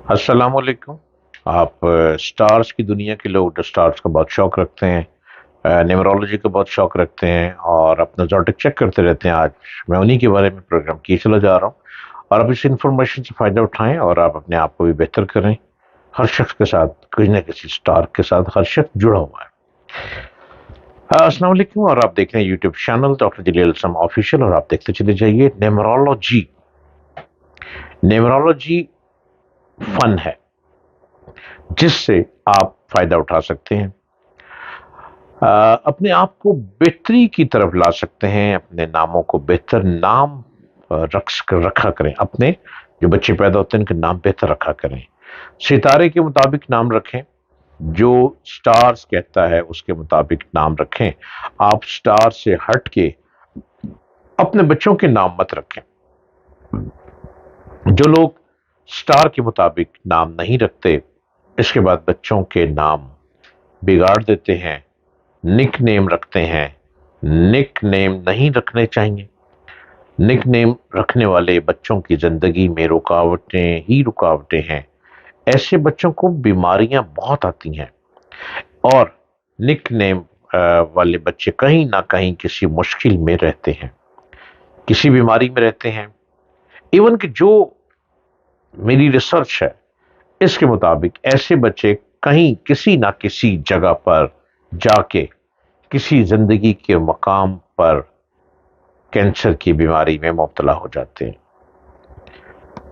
अस्सलाम वालेकुम। आप स्टार्स की दुनिया के लोग जो स्टार्स का बहुत शौक रखते हैं, न्यूमरोलॉजी का बहुत शौक रखते हैं और अपना ज़ोडिक चेक करते रहते हैं। आज मैं उन्हीं के बारे में प्रोग्राम किए चला जा रहा हूँ और आप इस इंफॉर्मेशन से फ़ायदा उठाएं और आप अपने आप को भी बेहतर करें। हर शख्स के साथ किसी न किसी स्टार के साथ हर शख्स जुड़ा हुआ है। अस्सलाम वालेकुम और आप देख रहे हैं यूट्यूब चैनल डॉक्टर जलील सम ऑफिशियल और आप देखते चले जाइए। न्यूमरोलॉजी न्यूमरोलॉजी फन है जिससे आप फायदा उठा सकते हैं। अपने आप को बेहतरी की तरफ ला सकते हैं। अपने नामों को बेहतर नाम रखा करें। अपने जो बच्चे पैदा होते हैं उनके नाम बेहतर रखा करें। सितारे के मुताबिक नाम रखें। जो स्टार्स कहता है उसके मुताबिक नाम रखें। आप स्टार से हट के अपने बच्चों के नाम मत रखें। जो लोग स्टार के मुताबिक नाम नहीं रखते, इसके बाद बच्चों के नाम बिगाड़ देते हैं, निक नेम रखते हैं। निक नेम नहीं रखने चाहिए। निक नेम रखने वाले बच्चों की जिंदगी में रुकावटें ही रुकावटें हैं। ऐसे बच्चों को बीमारियां बहुत आती हैं और निक नेम वाले बच्चे कहीं ना कहीं किसी मुश्किल में रहते हैं, किसी बीमारी में रहते हैं। इवन कि जो मेरी रिसर्च है इसके मुताबिक ऐसे बच्चे कहीं किसी ना किसी जगह पर जाके किसी जिंदगी के मकाम पर कैंसर की बीमारी में मुब्तला हो जाते हैं।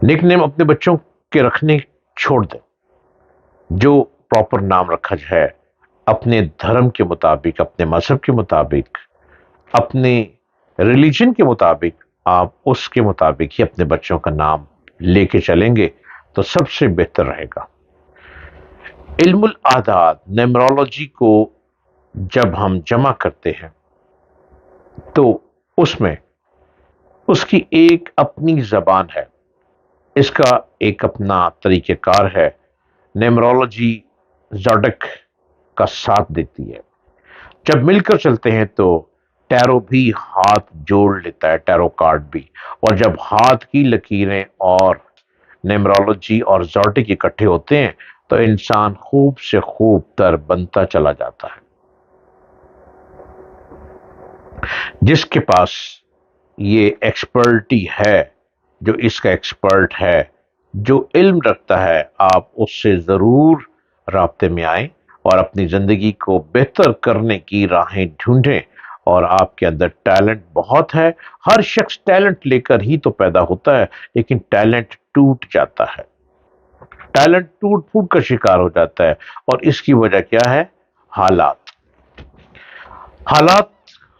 निकनेम अपने बच्चों के रखने छोड़ दें। जो प्रॉपर नाम रखा है अपने धर्म के मुताबिक, अपने मजहब के मुताबिक, अपने रिलीजन के मुताबिक, आप उसके मुताबिक ही अपने बच्चों का नाम लेके चलेंगे तो सबसे बेहतर रहेगा। इल्मुल आदाद न्यूमरोलॉजी को जब हम जमा करते हैं तो उसमें उसकी एक अपनी जबान है, इसका एक अपना तरीक़ेकार है। न्यूमरोलॉजी ज़ोडिक का साथ देती है। जब मिलकर चलते हैं तो टैरो भी हाथ जोड़ लेता है, टैरो कार्ड भी। और जब हाथ की लकीरें और न्यूमरोलॉजी और ज़ोडिक इकट्ठे होते हैं तो इंसान खूब से खूब तर बनता चला जाता है। जिसके पास ये एक्सपर्टी है, जो इसका एक्सपर्ट है, जो इल्म रखता है, आप उससे जरूर राब्ते में आए और अपनी जिंदगी को बेहतर करने की राहें ढूंढें। और आपके अंदर टैलेंट बहुत है। हर शख्स टैलेंट लेकर ही तो पैदा होता है, लेकिन टैलेंट टूट जाता है। टैलेंट टूट फूट का शिकार हो जाता है और इसकी वजह क्या है? हालात। हालात,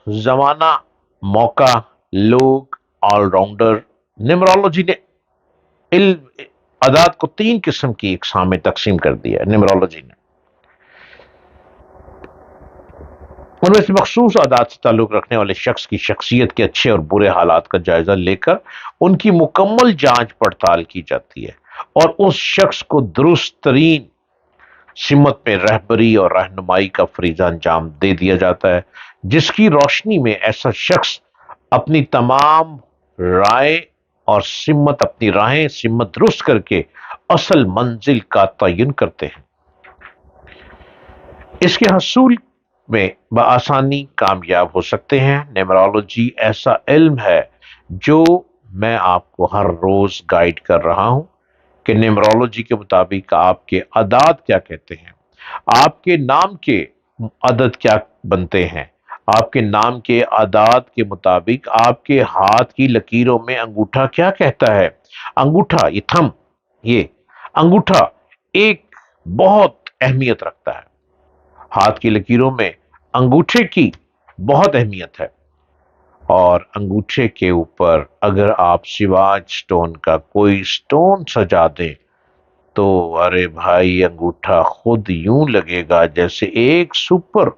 जमाना, मौका, लोग, ऑलराउंडर। न्यूमरोलॉजी ने इल्म अदाद को तीन किस्म की इकसाम में तकसीम कर दिया है। न्यूमरोलॉजी ने उनमें से मखसूस आदात से ताल्लुक रखने वाले शख्स की शख्सियत के अच्छे और बुरे हालात का जायजा लेकर उनकी मुकम्मल जांच पड़ताल की जाती है और उस शख्स को दुरुस्त तरीन सिमत में रहबरी और रहनुमाई का फरीजा अंजाम दे दिया जाता है, जिसकी रोशनी में ऐसा शख्स अपनी तमाम राय और सिमत अपनी राहें सिमत दुरुस्त करके असल मंजिल का तयन करते हैं। इसके हसूल में बआसानी कामयाब हो सकते हैं। न्यूमरोलॉजी ऐसा इल्म है जो मैं आपको हर रोज गाइड कर रहा हूं कि न्यूमरोलॉजी के मुताबिक आपके अदाद क्या कहते हैं, आपके नाम के अदद क्या बनते हैं, आपके नाम के अदाद के मुताबिक आपके हाथ की लकीरों में अंगूठा क्या कहता है। अंगूठा, ये थंब, ये अंगूठा एक बहुत अहमियत रखता है। हाथ की लकीरों में अंगूठे की बहुत अहमियत है और अंगूठे के ऊपर अगर आप सिवाज स्टोन का कोई स्टोन सजा दें तो अरे भाई, अंगूठा खुद यूं लगेगा जैसे एक सुपर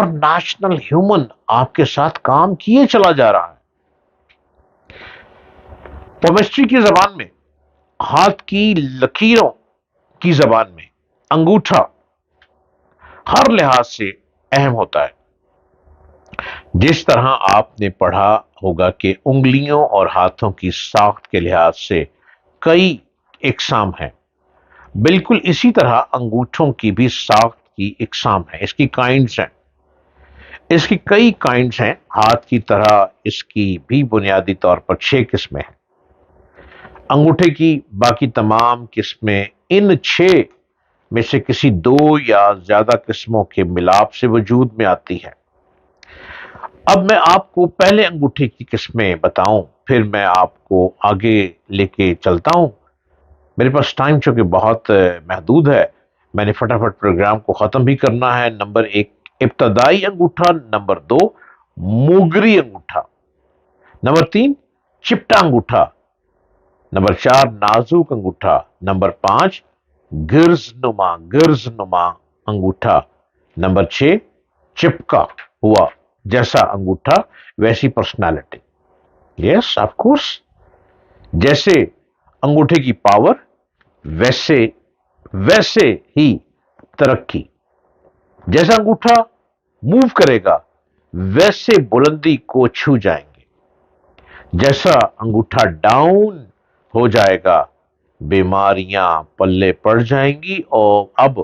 नेशनल ह्यूमन आपके साथ काम किए चला जा रहा है। केमिस्ट्री की जबान में, हाथ की लकीरों की जबान में अंगूठा हर लिहाज से अहम होता है। जिस तरह आपने पढ़ा होगा कि उंगलियों और हाथों की साख्त के लिहाज से कई اقسام ہیں، بالکل اسی طرح انگوٹھوں کی بھی ساخت کی اقسام ہے، اس کی کائنڈز ہیں، اس کی کئی کائنڈز ہیں۔ ہاتھ کی طرح اس کی بھی بنیادی طور پر 6 قسمیں ہیں۔ انگوٹھے کی باقی تمام قسمیں ان 6 میں سے کسی 2 یا زیادہ قسموں کے ملاپ سے وجود میں آتی ہے۔ اب میں آپ کو پہلے انگوٹھے کی قسمیں بتاؤں، پھر میں آپ کو آگے لے کے چلتا ہوں۔ میرے پاس ٹائم چونکہ بہت محدود ہے، میں نے فٹافٹ پروگرام کو ختم بھی کرنا ہے۔ نمبر 1 ابتدائی انگوٹھا، نمبر 2 موگری انگوٹھا، نمبر 3 چپٹا انگوٹھا، نمبر 4 نازک انگوٹھا، نمبر 5 گرز نما انگوٹھا، نمبر 6 چپکا ہوا جیسا انگوٹھا ویسی پرسنالٹی۔ یس آف کورس، جیسے انگوٹھے کی پاور ویسے ہی ترقی، جیسا انگوٹھا موو کرے گا ویسے بلندی کو چھو جائیں گے، جیسا انگوٹھا ڈاؤن ہو جائے گا بیماریاں پلے پڑ جائیں گی۔ اور اب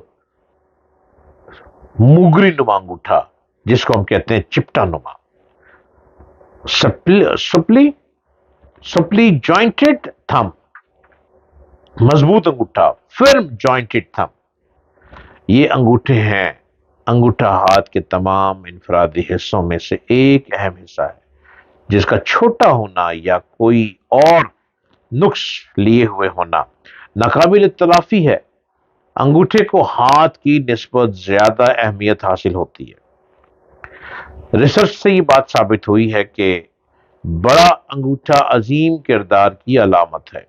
موگری نما انگوٹھا جس کو ہم کہتے ہیں چپٹا نما، سپلی جوائنٹڈ تھم، مضبوط انگوٹھا، فرم جوائنٹڈ تھم۔ یہ انگوٹھے ہیں، انگوٹھا ہاتھ کے تمام انفرادی حصوں میں سے ایک اہم حصہ ہے جس کا چھوٹا ہونا یا کوئی اور نقص لیے ہوئے ہونا ناقابل اختلافی ہے۔ انگوٹھے کو ہاتھ کی نسبت زیادہ اہمیت حاصل ہوتی ہے۔ ریسرچ سے یہ بات ثابت ہوئی ہے کہ بڑا انگوٹھا عظیم کردار کی علامت ہے۔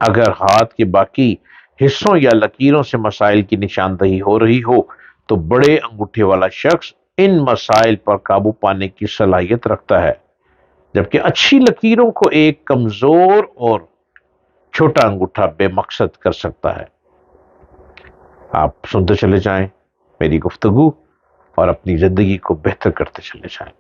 اگر ہاتھ کے باقی حصوں یا لکیروں سے مسائل کی نشاندہی ہو رہی ہو تو بڑے انگوٹھے والا شخص ان مسائل پر قابو پانے کی صلاحیت رکھتا ہے، جبکہ اچھی لکیروں کو ایک کمزور اور چھوٹا انگوٹھا بے مقصد کر سکتا ہے۔ آپ سنتے چلے جائیں میری گفتگو اور اپنی زندگی کو بہتر کرتے چلے جائیں۔